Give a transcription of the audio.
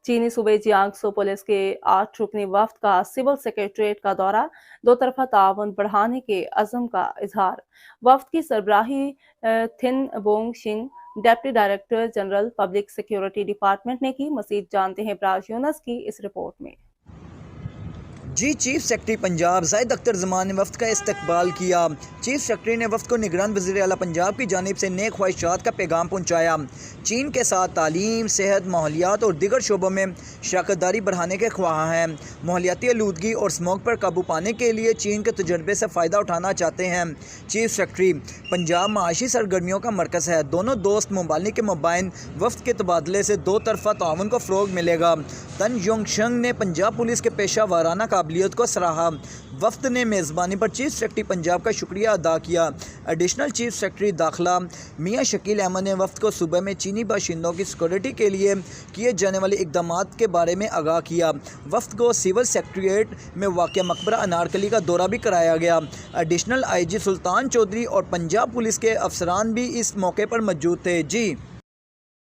चीनी सूबे Jiangsu police के 8 रुकनी वफ्द का सिविल सेक्रेटरीट का दौरा, दो तरफा ताउन बढ़ाने के अज़म का इजहार। वफ्द की सरबराही थिन बोंग शिंग, deputy director general public security department ने की। मज़ीद जानते हैं इब्राज यूनस की इस रिपोर्ट में। चीफ सेक्रेटरी पंजाब ज़ाहिद अख्तर ज़मान ने वफ़द का इस्तकबाल किया। चीफ सेक्रेटरी ने वफ़द को निगरान वज़ीर आला पंजाब की जानिब से नेक ख्वाहिशात का पैगाम पहुँचाया। चीन के साथ तालीम, सेहत, माहौलियात और दीगर शोबों में शराकत दारी बढ़ाने के ख्वाह हैं। माहौलियाती आलूदगी और स्मोक पर काबू पाने के लिए चीन के तजर्बे से फ़ायदा उठाना चाहते हैं। चीफ सेक्रेटरी पंजाब माशी सरगर्मियों का मरकज़ है। दोनों दोस्त ममालिक के मुबाइन वफ़द के तबादले से दो तरफा ताउन को फ़रोग़ मिलेगा। तन योंगशंग ने पंजाब पुलिस के पेशा वाराना काबिलियत को सराहा। वफ़द ने मेज़बानी पर चीफ सेक्रेटरी पंजाब का शुक्रिया अदा किया। एडिशनल चीफ सेक्रेटरी दाखिला मियां शकील अहमद ने वफ़द को सूबे में चीनी बाशिंदों की सिक्योरिटी के लिए किए जाने वाले इक़दामात के बारे में आगाह किया। वफ़द को सिविल सेक्रेटरीट में वाक़या मकबरा अनारकली का दौरा भी कराया गया। एडिशनल IG सुल्तान चौधरी और पंजाब पुलिस के अफसरान भी इस मौके पर मौजूद थे। जी।